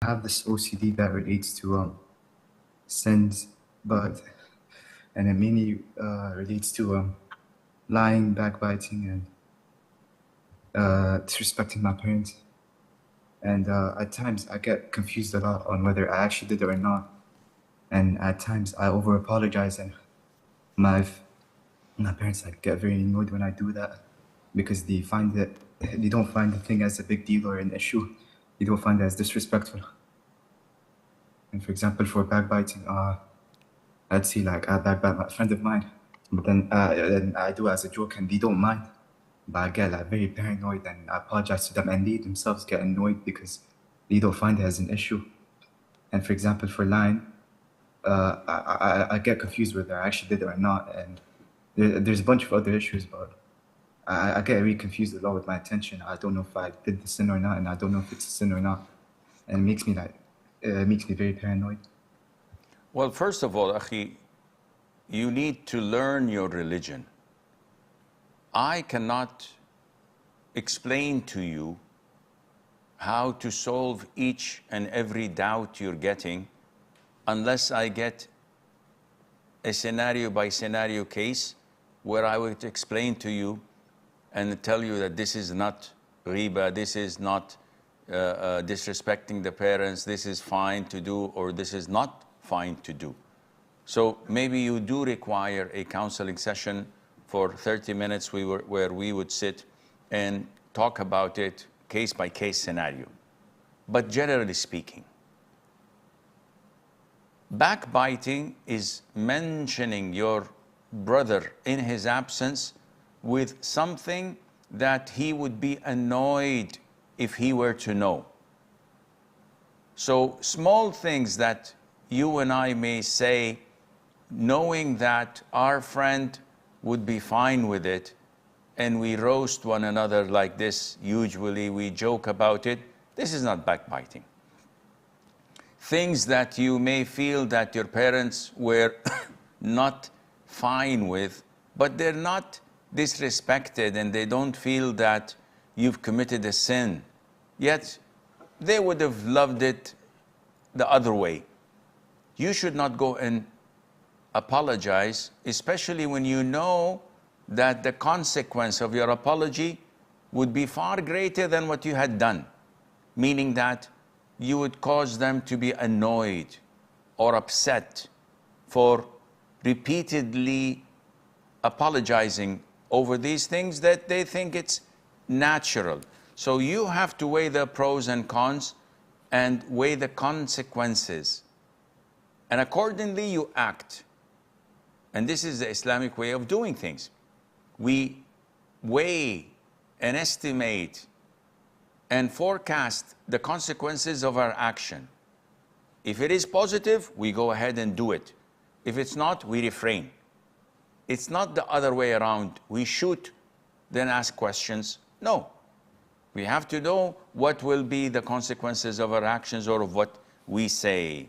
have this OCD that relates to sins, and it mainly relates to lying, backbiting, and disrespecting my parents. And at times I get confused a lot on whether I actually did it or not. And at times I over apologize, and my parents get very annoyed when I do that, because they don't find the thing as a big deal or an issue. They don't find it as disrespectful. And for example, for backbiting, I'd say I backbite a friend of mine, but then I do it as a joke and they don't mind. But I get very paranoid and I apologize to them, and they themselves get annoyed because they don't find it as an issue. And for example, for lying, I get confused whether I actually did it or not. And there's a bunch of other issues, but I get really confused a lot with my attention. I don't know if I did the sin or not, and I don't know if it's a sin or not. And it makes me very paranoid. Well, first of all, Akhi, you need to learn your religion. I cannot explain to you how to solve each and every doubt you're getting unless I get a scenario by scenario case where I would explain to you and tell you that this is not riba, this is not disrespecting the parents, this is fine to do, or this is not fine to do. So maybe you do require a counseling session for 30 minutes where we would sit and talk about it case by case scenario. But generally speaking, backbiting is mentioning your brother in his absence with something that he would be annoyed if he were to know. So small things that you and I may say, knowing that our friend would be fine with it, and we roast one another like this, usually we joke about it, this is not backbiting. Things that you may feel that your parents were not fine with, but they're not disrespected and they don't feel that you've committed a sin, yet they would have loved it the other way. You should not go and apologize, especially when you know that the consequence of your apology would be far greater than what you had done, meaning that you would cause them to be annoyed or upset for repeatedly apologizing over these things that they think it's natural. So you have to weigh the pros and cons and weigh the consequences. And accordingly you act. And this is the Islamic way of doing things. We weigh and estimate and forecast the consequences of our action. If it is positive, we go ahead and do it. If it's not, we refrain. It's not the other way around. We shoot, then ask questions. No. We have to know what will be the consequences of our actions or of what we say.